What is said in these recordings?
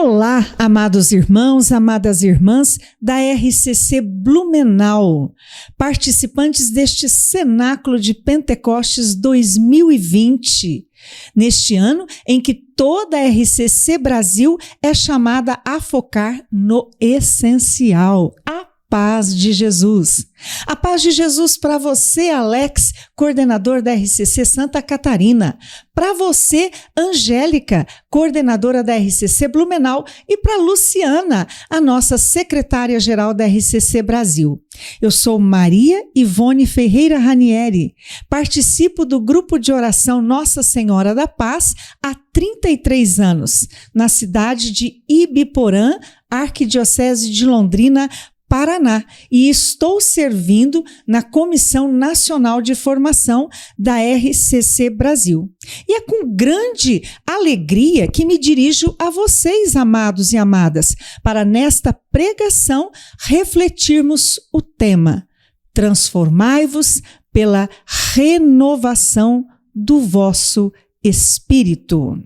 Olá, amados irmãos, amadas irmãs da RCC Blumenau, participantes deste Cenáculo de Pentecostes 2020, neste ano em que toda a RCC Brasil é chamada a focar no essencial, a paz de Jesus. A paz de Jesus para você, Alex, coordenador da RCC Santa Catarina. Para você, Angélica, coordenadora da RCC Blumenau. E para Luciana, a nossa secretária-geral da RCC Brasil. Eu sou Maria Ivone Ferreira Ranieri. Participo do grupo de oração Nossa Senhora da Paz há 33 anos, na cidade de Ibiporã, Arquidiocese de Londrina, Paraná, e estou servindo na Comissão Nacional de Formação da RCC Brasil. E é com grande alegria que me dirijo a vocês, amados e amadas, para nesta pregação refletirmos o tema: transformai-vos pela renovação do vosso espírito.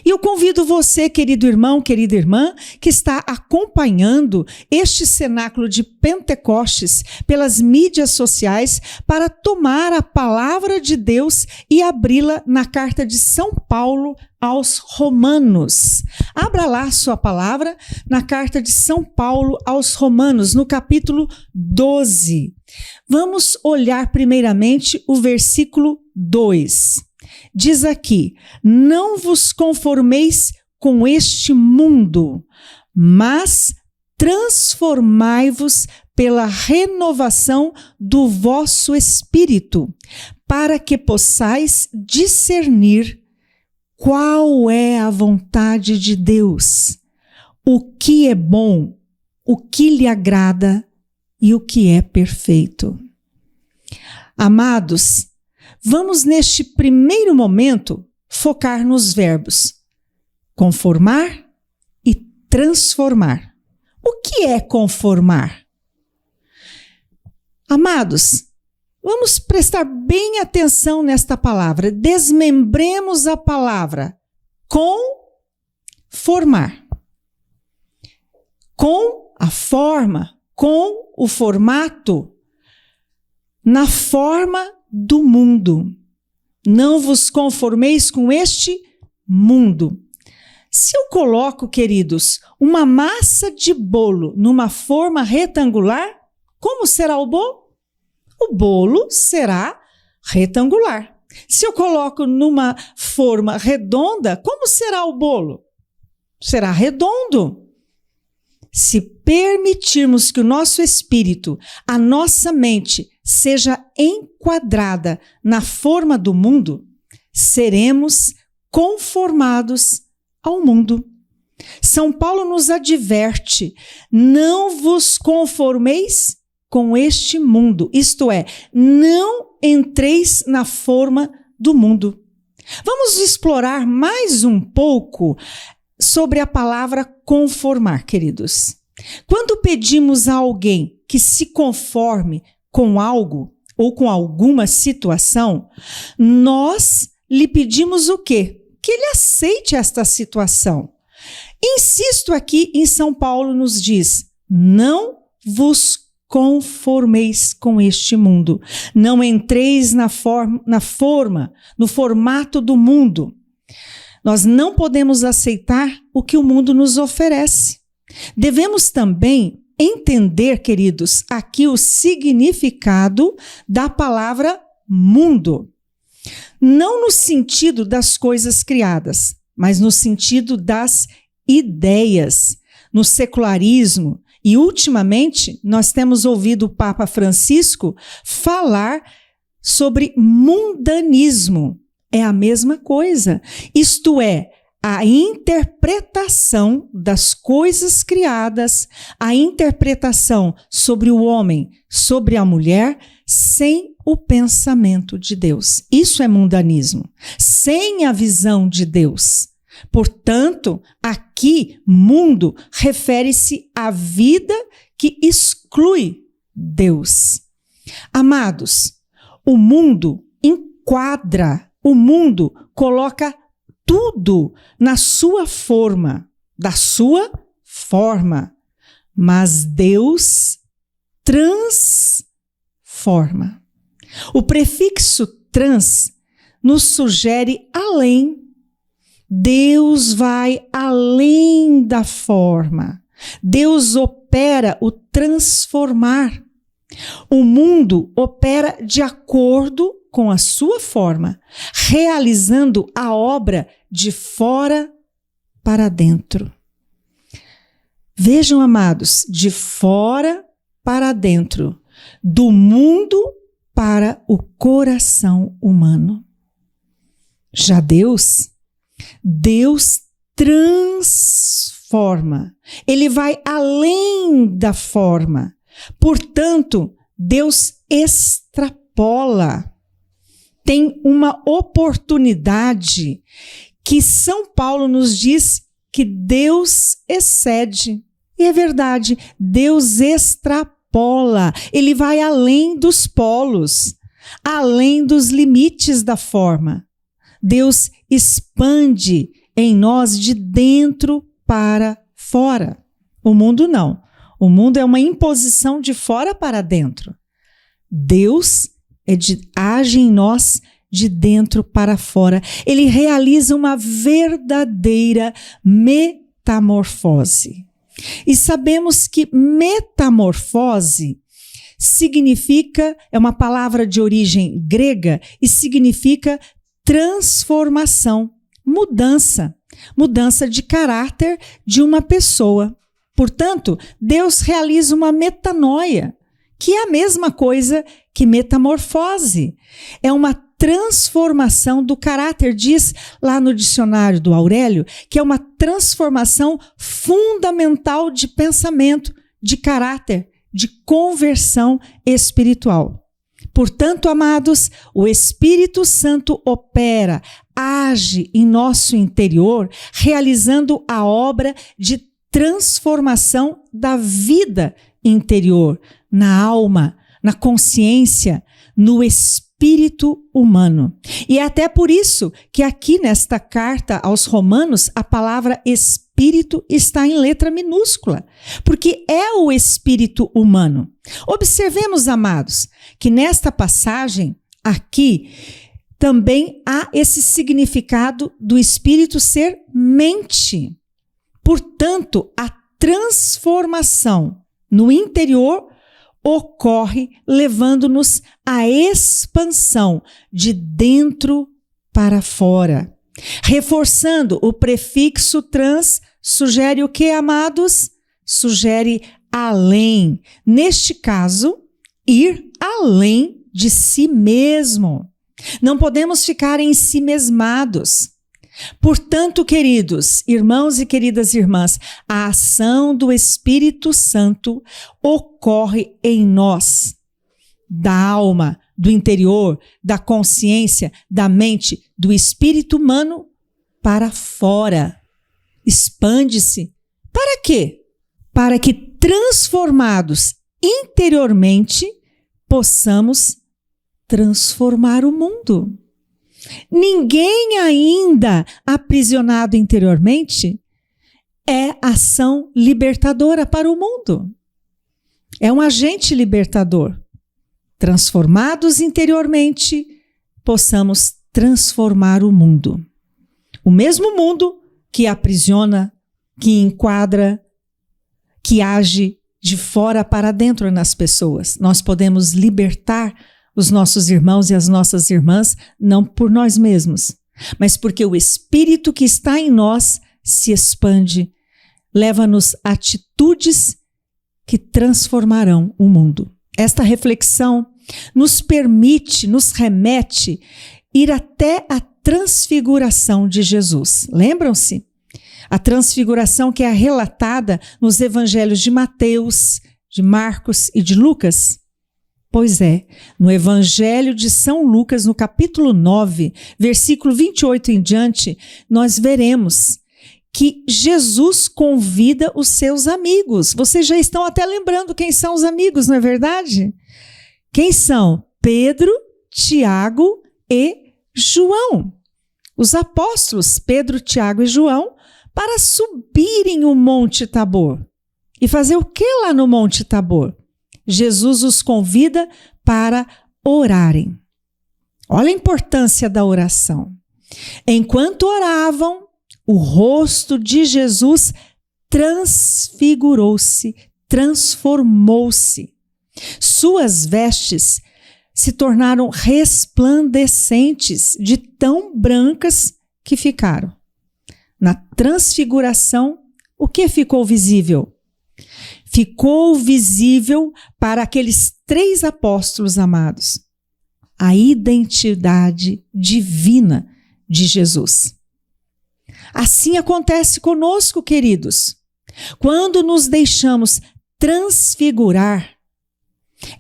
E eu convido você, querido irmão, querida irmã, que está acompanhando este cenáculo de Pentecostes pelas mídias sociais, para tomar a palavra de Deus e abri-la na carta de São Paulo aos Romanos. Abra lá sua palavra na carta de São Paulo aos Romanos, no capítulo 12. Vamos olhar primeiramente o versículo 2. Diz aqui: não vos conformeis com este mundo, mas transformai-vos pela renovação do vosso espírito, para que possais discernir qual é a vontade de Deus, o que é bom, o que lhe agrada e o que é perfeito. Amados, vamos neste primeiro momento focar nos verbos conformar e transformar. O que é conformar? Amados, vamos prestar bem atenção nesta palavra. Desmembremos a palavra conformar. Com a forma, com o formato, na forma do mundo. Não vos conformeis com este mundo. Se eu coloco, queridos, uma massa de bolo numa forma retangular, como será o bolo? O bolo será retangular. Se eu coloco numa forma redonda, como será o bolo? Será redondo. Se permitirmos que o nosso espírito, a nossa mente, seja enquadrada na forma do mundo, seremos conformados ao mundo. São Paulo nos adverte: não vos conformeis com este mundo, isto é, não entreis na forma do mundo. Vamos explorar mais um pouco sobre a palavra conformar, queridos. Quando pedimos a alguém que se conforme com algo ou com alguma situação, nós lhe pedimos o quê? Que ele aceite esta situação. Insisto aqui em São Paulo nos diz: não vos conformeis com este mundo. Não entreis no formato do mundo. Nós não podemos aceitar o que o mundo nos oferece. Devemos também entender, queridos, aqui o significado da palavra mundo. Não no sentido das coisas criadas, mas no sentido das ideias, no secularismo. E, ultimamente, nós temos ouvido o Papa Francisco falar sobre mundanismo. É a mesma coisa. Isto é, a interpretação das coisas criadas, a interpretação sobre o homem, sobre a mulher, sem o pensamento de Deus. Isso é mundanismo, sem a visão de Deus. Portanto, aqui, mundo refere-se à vida que exclui Deus. Amados, o mundo enquadra, o mundo coloca tudo na sua forma. da sua forma, mas Deus transforma. O prefixo trans nos sugere além. Deus vai além da forma. Deus opera o transformar. O mundo opera de acordo com a sua forma, realizando a obra de fora para dentro. Vejam, amados, de fora para dentro, do mundo para o coração humano. Já Deus transforma. Ele vai além da forma. Portanto, Deus extrapola. Tem uma oportunidade que São Paulo nos diz que Deus excede. E é verdade, Deus extrapola. Ele vai além dos polos, além dos limites da forma. Deus expande em nós de dentro para fora. O mundo não. O mundo é uma imposição de fora para dentro. Deus age em nós de dentro para fora. Ele realiza uma verdadeira metamorfose. E sabemos que metamorfose é uma palavra de origem grega e significa transformação, mudança de caráter de uma pessoa. Portanto, Deus realiza uma metanoia, que é a mesma coisa que metamorfose. É uma transformação do caráter, diz lá no dicionário do Aurélio, que é uma transformação fundamental de pensamento, de caráter, de conversão espiritual. Portanto, amados, o Espírito Santo opera, age em nosso interior, realizando a obra de transformação da vida interior, na alma, na consciência, no espírito humano. E é até por isso que aqui nesta carta aos Romanos, a palavra espírito está em letra minúscula, porque é o espírito humano. Observemos, amados, que nesta passagem aqui também há esse significado do espírito ser mente. Portanto, a transformação no interior ocorre levando-nos à expansão de dentro para fora. Reforçando, o prefixo trans sugere o que, amados? Sugere além. Neste caso, ir além de si mesmo. Não podemos ficar ensimesmados. Portanto, queridos irmãos e queridas irmãs, a ação do Espírito Santo ocorre em nós, da alma, do interior, da consciência, da mente, do espírito humano para fora. Expande-se. Para quê? Para que, transformados interiormente, possamos transformar o mundo. Ninguém ainda aprisionado interiormente é ação libertadora para o mundo. É um agente libertador. Transformados interiormente, possamos transformar o mundo. O mesmo mundo que aprisiona, que enquadra, que age de fora para dentro nas pessoas. Nós podemos libertar os nossos irmãos e as nossas irmãs, não por nós mesmos, mas porque o Espírito que está em nós se expande, leva-nos a atitudes que transformarão o mundo. Esta reflexão nos permite, nos remete ir até a transfiguração de Jesus. Lembram-se? A transfiguração que é relatada nos evangelhos de Mateus, de Marcos e de Lucas. Pois é, no Evangelho de São Lucas, no capítulo 9, versículo 28 em diante, nós veremos que Jesus convida os seus amigos. Vocês já estão até lembrando quem são os amigos, não é verdade? Quem são? Pedro, Tiago e João. Os apóstolos Pedro, Tiago e João para subirem o Monte Tabor. E fazer o que lá no Monte Tabor? Jesus os convida para orarem. Olha a importância da oração. Enquanto oravam, o rosto de Jesus transfigurou-se, transformou-se. Suas vestes se tornaram resplandecentes, de tão brancas que ficaram. Na transfiguração, o que ficou visível? Ficou visível para aqueles 3 apóstolos amados a identidade divina de Jesus. Assim acontece conosco, queridos. Quando nos deixamos transfigurar,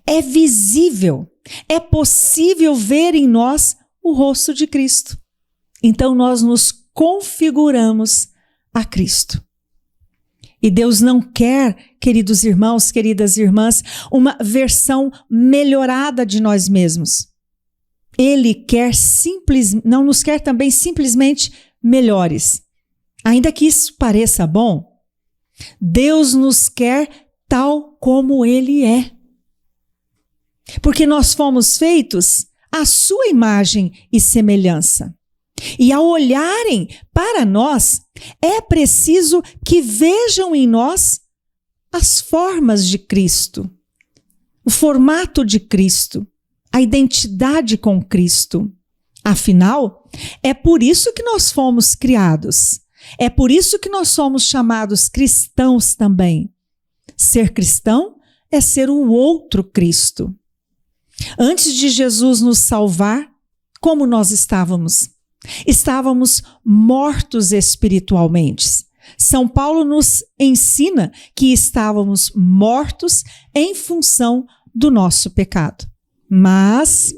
é visível, é possível ver em nós o rosto de Cristo. Então nós nos configuramos a Cristo. E Deus não quer, queridos irmãos, queridas irmãs, uma versão melhorada de nós mesmos. Ele quer não nos quer também simplesmente melhores. Ainda que isso pareça bom, Deus nos quer tal como Ele é. Porque nós fomos feitos à sua imagem e semelhança. E ao olharem para nós, é preciso que vejam em nós as formas de Cristo, o formato de Cristo, a identidade com Cristo. Afinal, é por isso que nós fomos criados. É por isso que nós somos chamados cristãos também. Ser cristão é ser o outro Cristo. Antes de Jesus nos salvar, como nós estávamos? Estávamos mortos espiritualmente. São Paulo nos ensina que estávamos mortos em função do nosso pecado. Mas,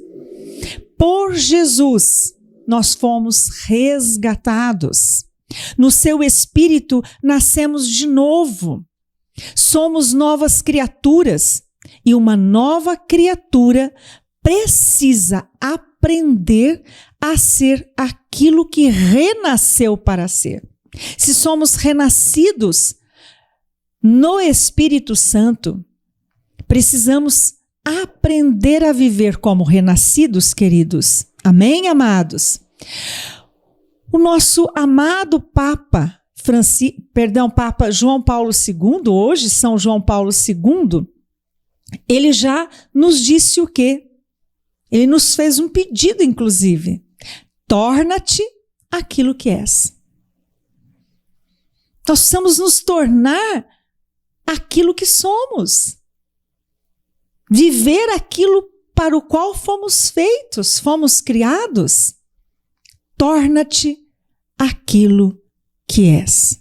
por Jesus, nós fomos resgatados. No seu Espírito, nascemos de novo. Somos novas criaturas. E uma nova criatura precisa aprender a ser aquilo que renasceu para ser. Se somos renascidos no Espírito Santo, precisamos aprender a viver como renascidos, queridos. Amém, amados? O nosso amado Papa João Paulo II, hoje São João Paulo II, ele já nos disse o quê? Ele nos fez um pedido, inclusive. Torna-te aquilo que és. Nós precisamos nos tornar aquilo que somos. Viver aquilo para o qual fomos feitos, fomos criados. Torna-te aquilo que és.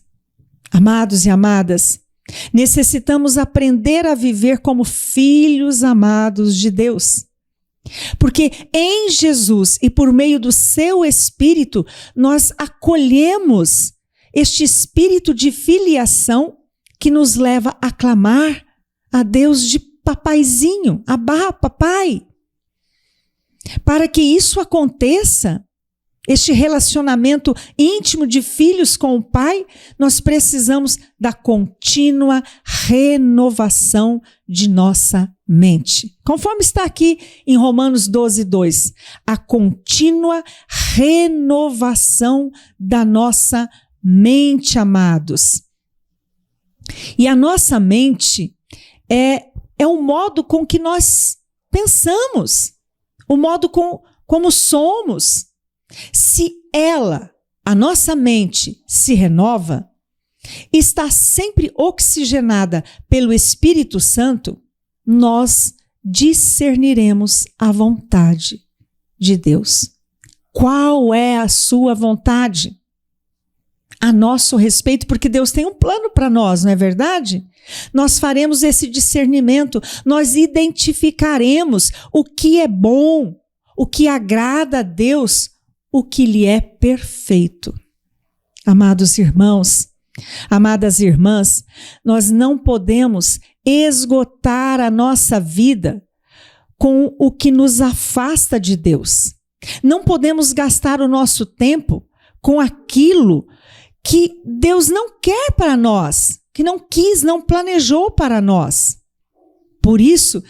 Amados e amadas, necessitamos aprender a viver como filhos amados de Deus. Porque em Jesus e por meio do seu Espírito, nós acolhemos este espírito de filiação que nos leva a clamar a Deus de papaizinho, Abá, papai. Para que isso aconteça, este relacionamento íntimo de filhos com o Pai, nós precisamos da contínua renovação de nossa mente. Conforme está aqui em Romanos 12:2, a contínua renovação da nossa mente, amados. E a nossa mente é o modo com que nós pensamos, o modo como somos. Se a nossa mente, se renova, está sempre oxigenada pelo Espírito Santo, nós discerniremos a vontade de Deus. Qual é a sua vontade? A nosso respeito, porque Deus tem um plano para nós, não é verdade? Nós faremos esse discernimento, nós identificaremos o que é bom, o que agrada a Deus, o que lhe é perfeito. Amados irmãos, amadas irmãs, nós não podemos esgotar a nossa vida com o que nos afasta de Deus. Não podemos gastar o nosso tempo com aquilo que Deus não quer para nós, que não quis, não planejou para nós. Por isso,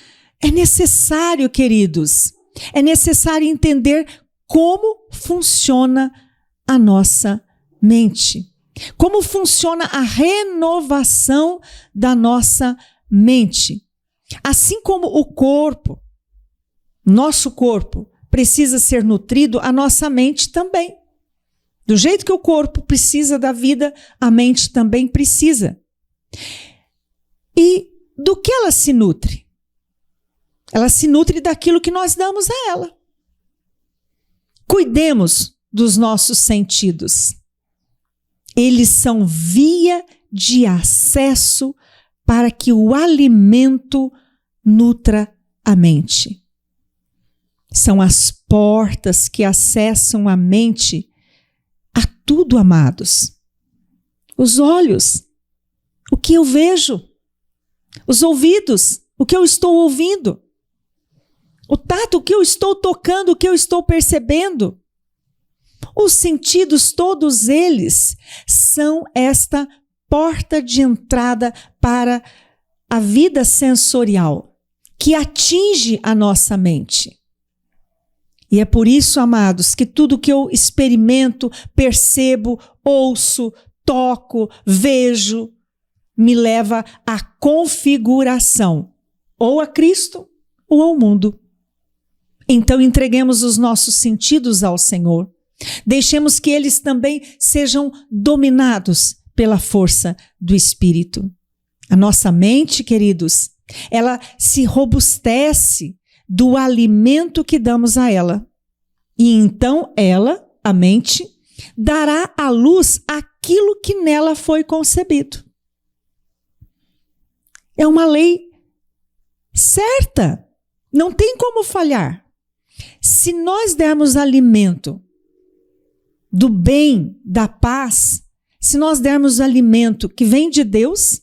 é necessário, queridos, é necessário entender como funciona a nossa mente. Como funciona a renovação da nossa mente. Assim como o corpo, nosso corpo, precisa ser nutrido, a nossa mente também. Do jeito que o corpo precisa da vida, a mente também precisa. E do que ela se nutre? Ela se nutre daquilo que nós damos a ela. Cuidemos dos nossos sentidos. Eles são via de acesso para que o alimento nutra a mente. São as portas que acessam a mente a tudo, amados. Os olhos, o que eu vejo. Os ouvidos, o que eu estou ouvindo. O tato, o que eu estou tocando, o que eu estou percebendo. Os sentidos, todos eles, são esta porta de entrada para a vida sensorial, que atinge a nossa mente. E é por isso, amados, que tudo que eu experimento, percebo, ouço, toco, vejo, me leva à configuração, ou a Cristo, ou ao mundo. Então entreguemos os nossos sentidos ao Senhor. Deixemos que eles também sejam dominados pela força do Espírito. A nossa mente, queridos, ela se robustece do alimento que damos a ela. E então ela, a mente, dará à luz aquilo que nela foi concebido. É uma lei certa, não tem como falhar. Se nós dermos alimento do bem, da paz, se nós dermos alimento que vem de Deus,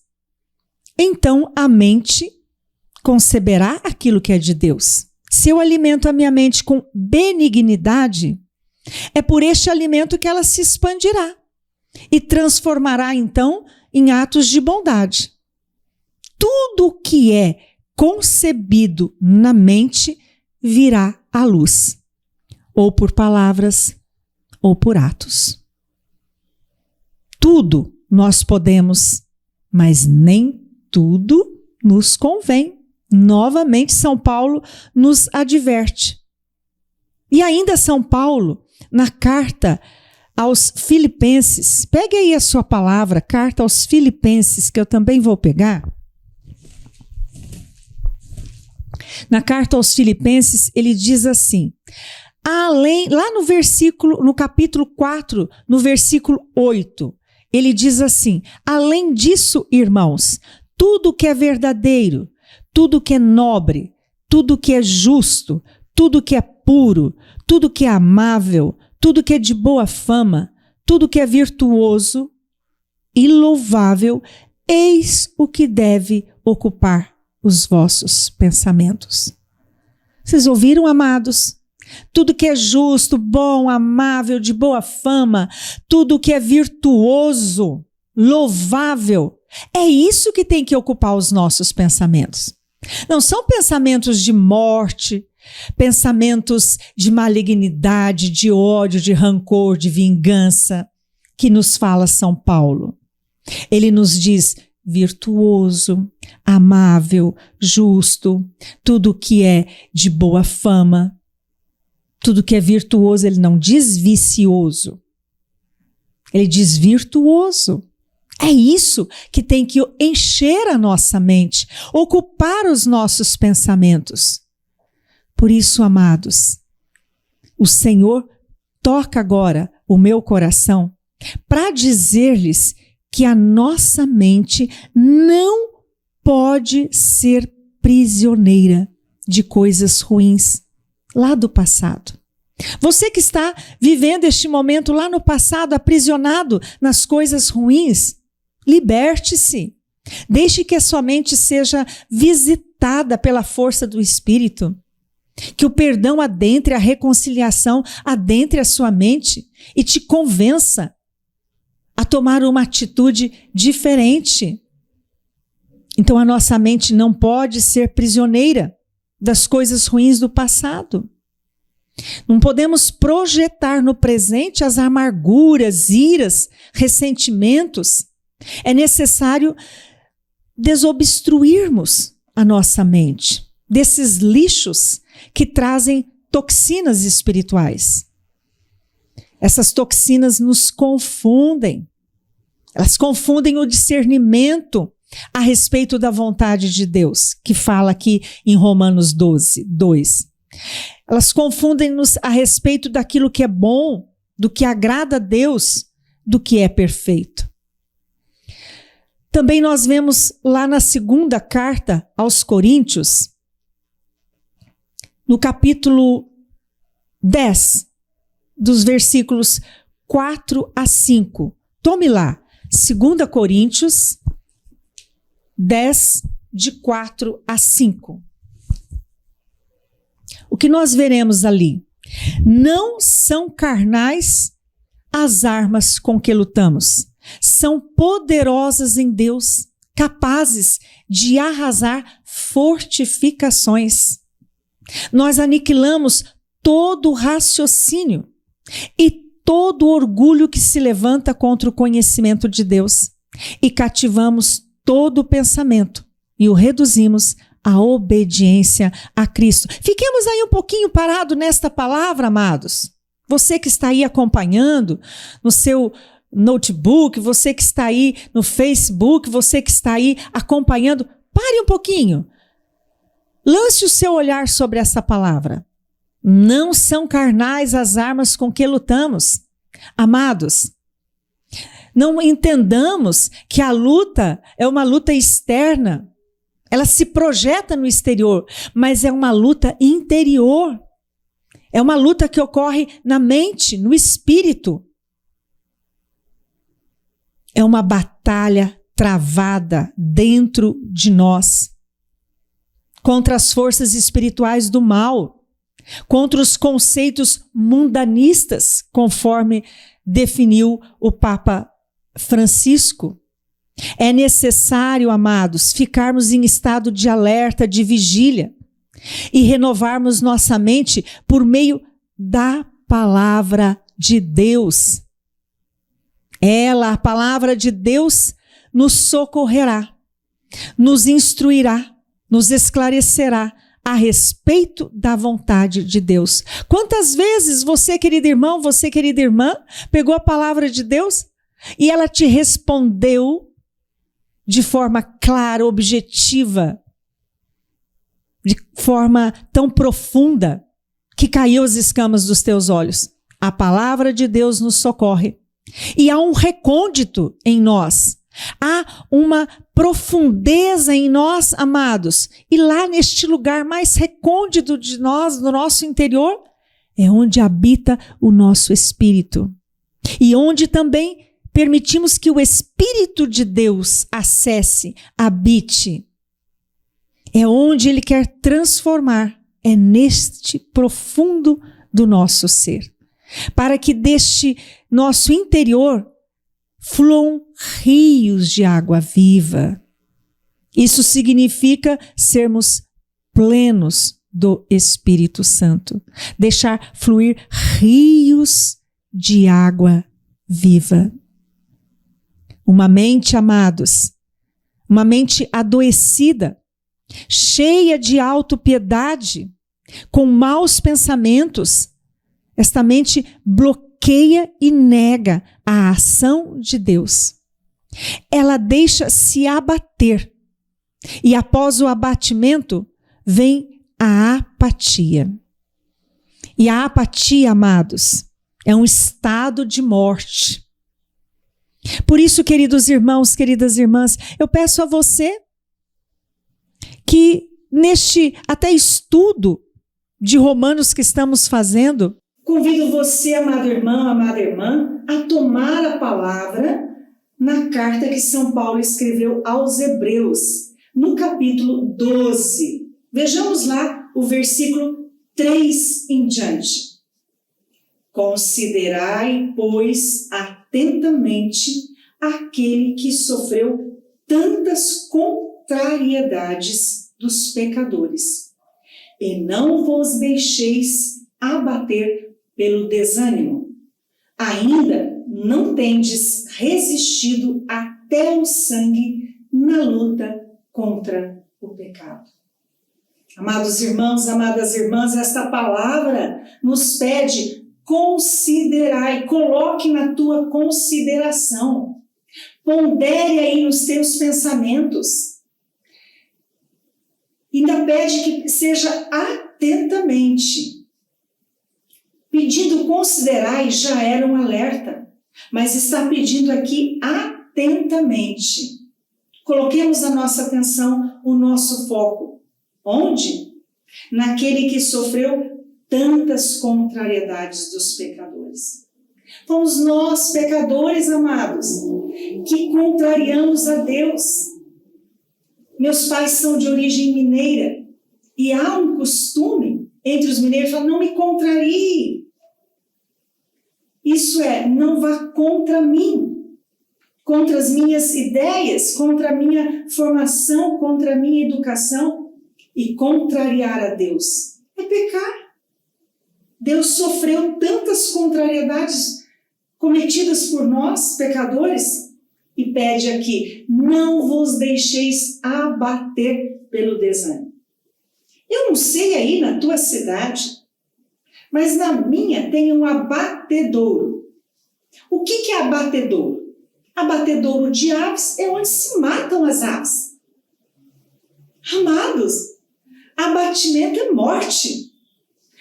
então a mente conceberá aquilo que é de Deus. Se eu alimento a minha mente com benignidade, é por este alimento que ela se expandirá e transformará então em atos de bondade. Tudo que é concebido na mente virá à luz, ou por palavras, ou por atos. Tudo nós podemos, mas nem tudo nos convém. Novamente, São Paulo nos adverte. E ainda São Paulo, na carta aos Filipenses, pegue aí a sua palavra, carta aos Filipenses, que eu também vou pegar. Na carta aos Filipenses, ele diz assim, lá no capítulo 4, no versículo 8, ele diz assim, além disso, irmãos, tudo que é verdadeiro, tudo que é nobre, tudo que é justo, tudo que é puro, tudo que é amável, tudo que é de boa fama, tudo que é virtuoso e louvável, eis o que deve ocupar os vossos pensamentos. Vocês ouviram, amados? Tudo que é justo, bom, amável, de boa fama, tudo que é virtuoso, louvável, é isso que tem que ocupar os nossos pensamentos. Não são pensamentos de morte, pensamentos de malignidade, de ódio, de rancor, de vingança, que nos fala São Paulo. Ele nos diz virtuoso, amável, justo, tudo que é de boa fama, tudo que é virtuoso. Ele não diz vicioso, ele diz virtuoso. É isso que tem que encher a nossa mente, ocupar os nossos pensamentos. Por isso, amados, o Senhor toca agora o meu coração para dizer-lhes que a nossa mente não pode ser prisioneira de coisas ruins lá do passado. Você que está vivendo este momento lá no passado, aprisionado nas coisas ruins, liberte-se. Deixe que a sua mente seja visitada pela força do Espírito. Que o perdão adentre, a reconciliação adentre a sua mente e te convença a tomar uma atitude diferente. Então a nossa mente não pode ser prisioneira das coisas ruins do passado. Não podemos projetar no presente as amarguras, iras, ressentimentos. É necessário desobstruirmos a nossa mente desses lixos que trazem toxinas espirituais. Essas toxinas nos confundem. Elas confundem o discernimento a respeito da vontade de Deus, que fala aqui em Romanos 12, 2. Elas confundem-nos a respeito daquilo que é bom, do que agrada a Deus, do que é perfeito. Também nós vemos lá na segunda carta aos Coríntios, no capítulo 10, dos versículos 4 a 5. Tome lá, 2 Coríntios 10, de 4 a 5. O que nós veremos ali? Não são carnais as armas com que lutamos. São poderosas em Deus, capazes de arrasar fortificações. Nós aniquilamos todo o raciocínio e todo orgulho que se levanta contra o conhecimento de Deus e cativamos todo o pensamento e o reduzimos à obediência a Cristo. Fiquemos aí um pouquinho parado nesta palavra, amados. Você que está aí acompanhando no seu notebook, você que está aí no Facebook, você que está aí acompanhando, pare um pouquinho. Lance o seu olhar sobre essa palavra. Não são carnais as armas com que lutamos. Amados, não entendamos que a luta é uma luta externa. Ela se projeta no exterior, mas é uma luta interior. É uma luta que ocorre na mente, no espírito. É uma batalha travada dentro de nós contra as forças espirituais do mal, contra os conceitos mundanistas, conforme definiu o Papa Francisco. É necessário, amados, ficarmos em estado de alerta, de vigília e renovarmos nossa mente por meio da palavra de Deus. Ela, a palavra de Deus, nos socorrerá, nos instruirá, nos esclarecerá a respeito da vontade de Deus. Quantas vezes você, querido irmão, você, querida irmã, pegou a palavra de Deus e ela te respondeu de forma clara, objetiva, de forma tão profunda que caiu as escamas dos teus olhos? A palavra de Deus nos socorre. E há um recôndito em nós. Há uma profundeza em nós, amados. E lá neste lugar mais recôndito de nós, no nosso interior, é onde habita o nosso espírito. E onde também permitimos que o Espírito de Deus acesse, habite. É onde Ele quer transformar. É neste profundo do nosso ser. Para que deste nosso interior fluam rios de água viva. Isso significa sermos plenos do Espírito Santo. Deixar fluir rios de água viva. Uma mente, amados, uma mente adoecida, cheia de autopiedade, com maus pensamentos, esta mente bloqueia e nega a ação de Deus. Ela deixa se abater. E após o abatimento, vem a apatia. E a apatia, amados, é um estado de morte. Por isso, queridos irmãos, queridas irmãs, eu peço a você que neste até estudo de Romanos que estamos fazendo, convido você, amado irmão, amada irmã, a tomar a palavra na carta que São Paulo escreveu aos Hebreus, no capítulo 12. Vejamos lá o versículo 3 em diante. Considerai, pois, atentamente aquele que sofreu tantas contrariedades dos pecadores, e não vos deixeis abater pelo desânimo. Ainda não tendes resistido até o sangue na luta contra o pecado. Amados irmãos, amadas irmãs, esta palavra nos pede: considerai, coloque na tua consideração, pondere aí nos teus pensamentos. Ainda pede que seja atentamente. Pedindo considerai já era um alerta, mas está pedindo aqui atentamente. Coloquemos a nossa atenção, o nosso foco. Onde? Naquele que sofreu tantas contrariedades dos pecadores. Fomos nós, pecadores amados, que contrariamos a Deus. Meus pais são de origem mineira e há um costume entre os mineiros falar: não me contrarie. Isso é, não vá contra mim, contra as minhas ideias, contra a minha formação, contra a minha educação. E contrariar a Deus é pecar. Deus sofreu tantas contrariedades cometidas por nós, pecadores, e pede aqui: não vos deixeis abater pelo desânimo. Eu não sei aí na tua cidade, mas na minha tem um abatedouro. O que é abatedouro? Abatedouro de aves é onde se matam as aves. Amados, abatimento é morte.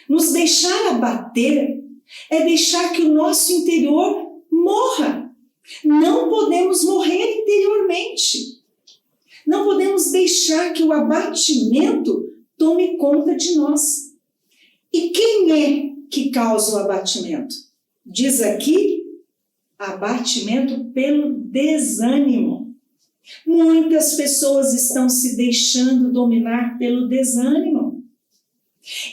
Nos deixar abater é deixar que o nosso interior morra. Não podemos morrer interiormente. Não podemos deixar que o abatimento tome conta de nós. E quem é que causa o abatimento? Diz aqui, abatimento pelo desânimo. Muitas pessoas estão se deixando dominar pelo desânimo.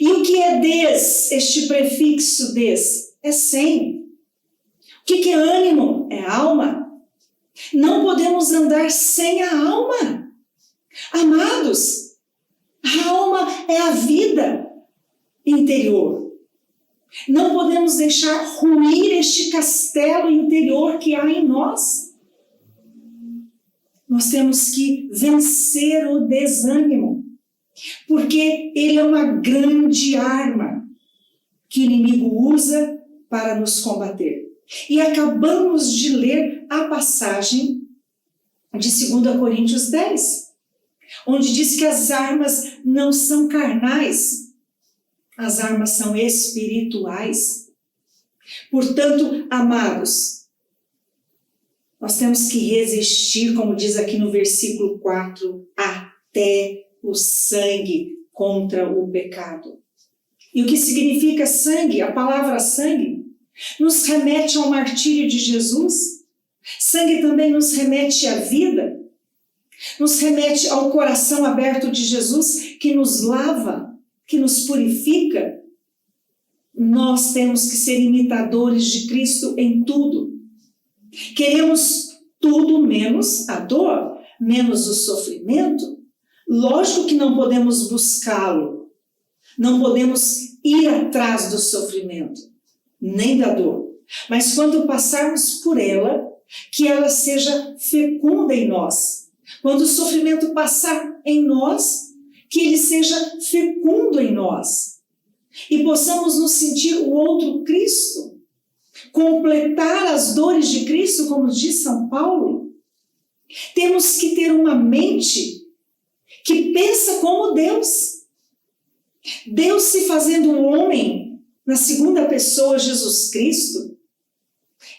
E o que é des? Este prefixo des é sem. O que é ânimo? É alma. Não podemos andar sem a alma. Amados, a alma é a vida interior. Não podemos deixar ruir este castelo interior que há em nós. Nós temos que vencer o desânimo, porque ele é uma grande arma que o inimigo usa para nos combater. E acabamos de ler a passagem de 2 Coríntios 10, onde diz que as armas não são carnais, as armas são espirituais. Portanto, amados, nós temos que resistir, como diz aqui no versículo 4, até o sangue contra o pecado. E o que significa sangue? A palavra sangue nos remete ao martírio de Jesus. Sangue também nos remete à vida, nos remete ao coração aberto de Jesus, que nos lava, que nos purifica. Nós temos que ser imitadores de Cristo em tudo. Queremos tudo menos a dor, menos o sofrimento. Lógico que não podemos buscá-lo, não podemos ir atrás do sofrimento, nem da dor. Mas quando passarmos por ela, que ela seja fecunda em nós. Quando o sofrimento passar em nós, que ele seja fecundo em nós. E possamos nos sentir o outro Cristo. Completar as dores de Cristo, como diz São Paulo. Temos que ter uma mente que pensa como Deus. Deus se fazendo um homem, na segunda pessoa, Jesus Cristo,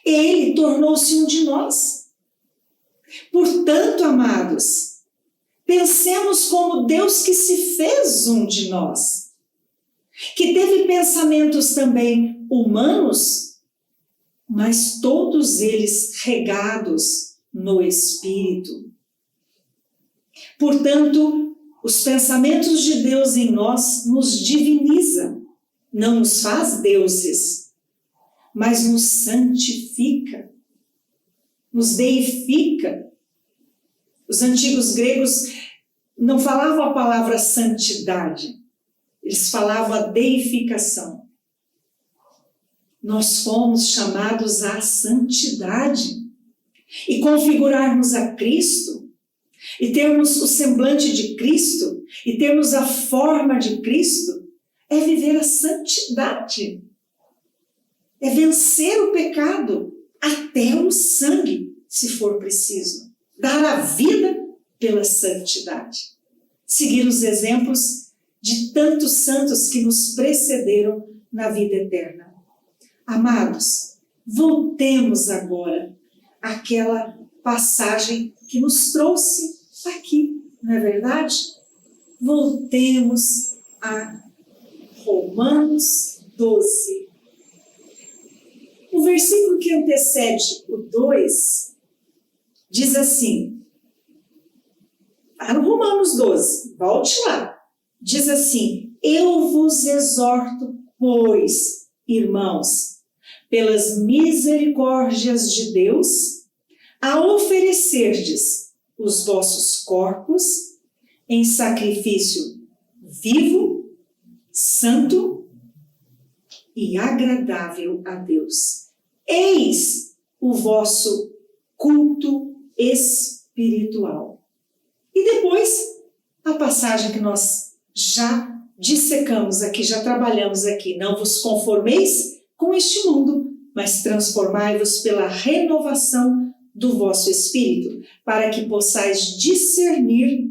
ele tornou-se um de nós. Portanto, amados, pensemos como Deus que se fez um de nós, que teve pensamentos também humanos, mas todos eles regados no Espírito. Portanto, os pensamentos de Deus em nós nos diviniza, não nos faz deuses, mas nos santifica. nos deifica. Os antigos gregos não falavam a palavra santidade, eles falavam a deificação. Nós fomos chamados à santidade e configurarmos a Cristo e termos o semblante de Cristo e termos a forma de Cristo é viver a santidade, é vencer o pecado até o sangue, se for preciso, dar a vida pela santidade, seguir os exemplos de tantos santos que nos precederam na vida eterna. Amados, voltemos agora àquela passagem que nos trouxe aqui, não é verdade? Voltemos a Romanos 12. O versículo que antecede o 2 diz assim, está no Romanos 12, volte lá, diz assim, eu vos exorto, pois, irmãos, pelas misericórdias de Deus, a oferecerdes os vossos corpos em sacrifício vivo, santo e agradável a Deus. Eis o vosso culto espiritual. E depois, a passagem que nós já dissecamos aqui, já trabalhamos aqui, não vos conformeis com este mundo, mas transformai-vos pela renovação do vosso espírito, para que possais discernir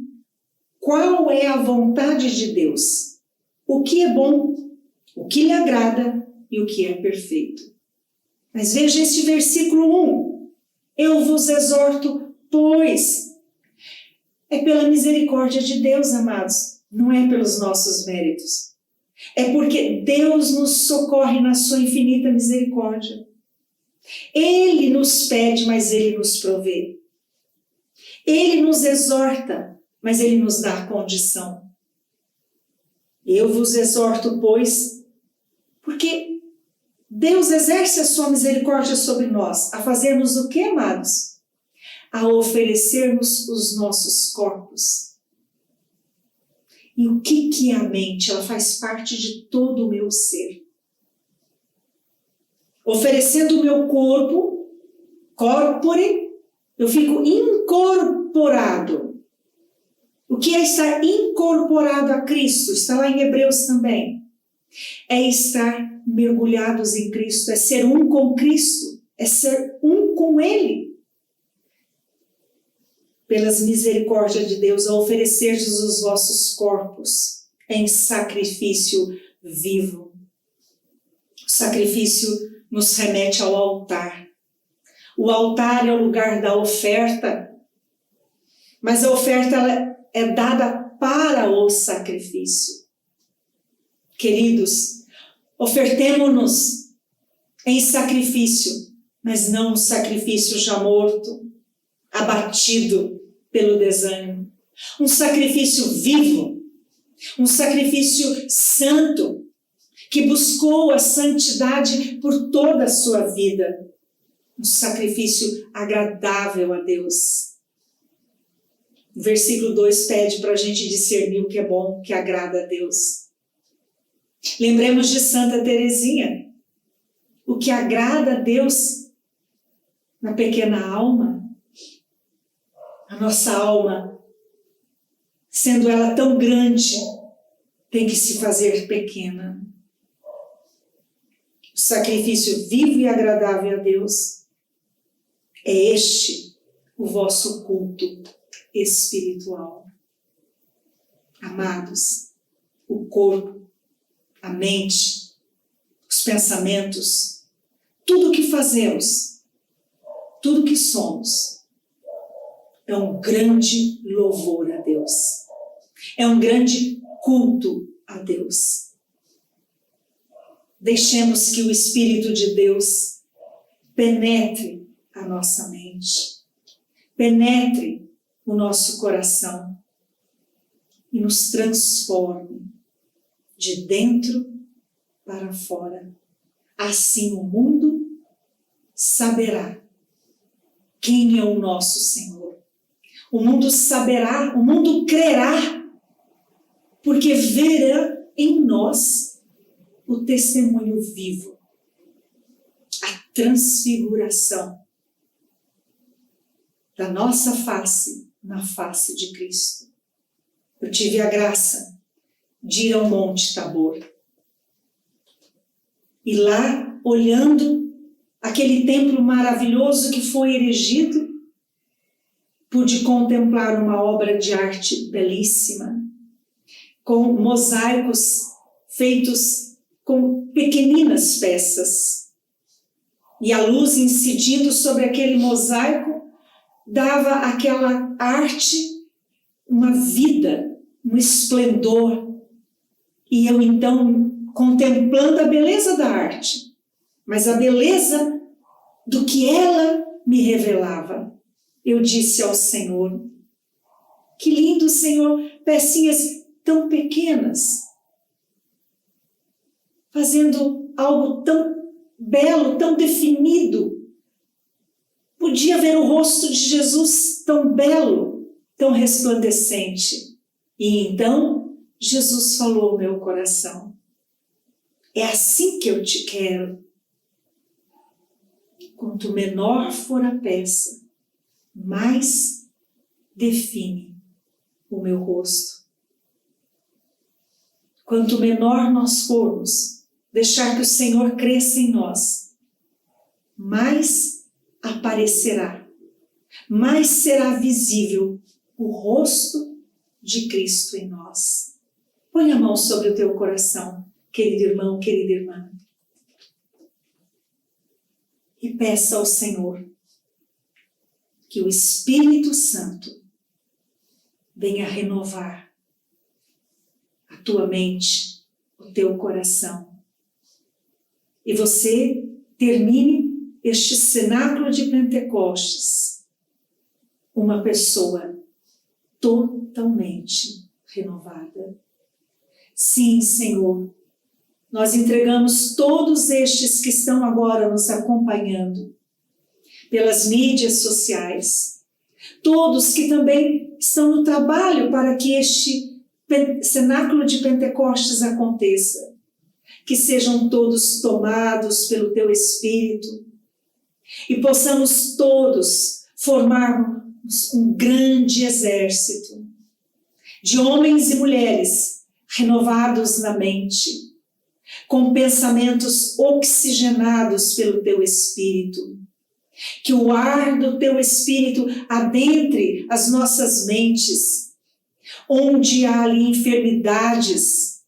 qual é a vontade de Deus, o que é bom, o que lhe agrada e o que é perfeito. Mas veja este versículo 1. Eu vos exorto, pois, é pela misericórdia de Deus, amados, não é pelos nossos méritos. É porque Deus nos socorre na sua infinita misericórdia. Ele nos pede, mas Ele nos provê. Ele nos exorta, mas Ele nos dá a condição. Eu vos exorto, pois, porque Deus exerce a sua misericórdia sobre nós, a fazermos o que, amados? A oferecermos os nossos corpos. E o que é a mente? Ela faz parte de todo o meu ser. Oferecendo o meu corpo, corpore, eu fico incorporado. O que é estar incorporado a Cristo? Está lá em Hebreus também. É estar mergulhados em Cristo, é ser um com Cristo, é ser um com Ele. Pelas misericórdias de Deus, a oferecerdes os vossos corpos em sacrifício vivo. O sacrifício nos remete ao altar. O altar é o lugar da oferta, mas a oferta ela é dada para o sacrifício. Queridos, ofertemo-nos em sacrifício, mas não um sacrifício já morto, abatido pelo desânimo. Um sacrifício vivo, um sacrifício santo, que buscou a santidade por toda a sua vida. Um sacrifício agradável a Deus. O versículo 2 pede para a gente discernir o que é bom, o que agrada a Deus. Lembremos de Santa Teresinha. O que agrada a Deus na pequena alma, a nossa alma, sendo ela tão grande, tem que se fazer pequena. O sacrifício vivo e agradável a Deus é este o vosso culto espiritual. Amados, o corpo, a mente, os pensamentos, tudo o que fazemos, tudo o que somos, é um grande louvor a Deus. É um grande culto a Deus. Deixemos que o Espírito de Deus penetre a nossa mente, penetre o nosso coração e nos transforme de dentro para fora. Assim o mundo saberá quem é o nosso Senhor. O mundo saberá, o mundo crerá, porque verá em nós o testemunho vivo, a transfiguração da nossa face na face de Cristo. Eu tive a graça de ir ao Monte Tabor. E lá, olhando aquele templo maravilhoso que foi erigido, pude contemplar uma obra de arte belíssima, com mosaicos feitos com pequeninas peças. E a luz incidindo sobre aquele mosaico dava àquela arte uma vida, um esplendor. E eu então, contemplando a beleza da arte, mas a beleza do que ela me revelava, eu disse ao Senhor: que lindo, Senhor, pecinhas tão pequenas, fazendo algo tão belo, tão definido. Podia ver o rosto de Jesus tão belo, tão resplandecente. E então Jesus falou ao meu coração: é assim que eu te quero. Quanto menor for a peça, mais define o meu rosto. Quanto menor nós formos, deixar que o Senhor cresça em nós, mais aparecerá, mais será visível o rosto de Cristo em nós. Põe a mão sobre o teu coração, querido irmão, querida irmã, e peça ao Senhor que o Espírito Santo venha renovar a tua mente, o teu coração. E você termine este cenáculo de Pentecostes uma pessoa totalmente renovada. Sim, Senhor, nós entregamos todos estes que estão agora nos acompanhando pelas mídias sociais, todos que também estão no trabalho para que este cenáculo de Pentecostes aconteça, que sejam todos tomados pelo teu Espírito e possamos todos formar um grande exército de homens e mulheres renovados na mente, com pensamentos oxigenados pelo teu Espírito. Que o ar do teu Espírito adentre as nossas mentes, onde há ali enfermidades,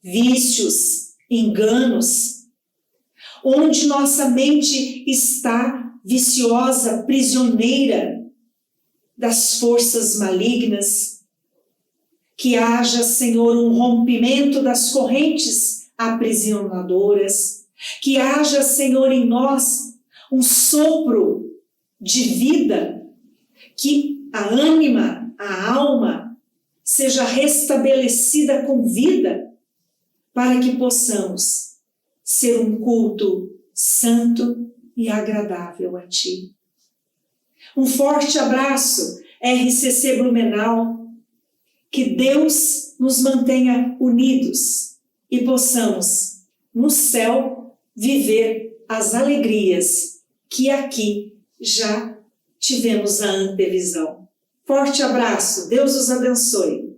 vícios, enganos, onde nossa mente está viciosa, prisioneira das forças malignas. Que haja, Senhor, um rompimento das correntes aprisionadoras. Que haja, Senhor, em nós um sopro de vida, que a ânima, a alma, seja restabelecida com vida, para que possamos ser um culto santo e agradável a Ti. Um forte abraço, RCC Blumenau, que Deus nos mantenha unidos e possamos, no céu, viver as alegrias que aqui já tivemos a antevisão. Forte abraço, Deus os abençoe.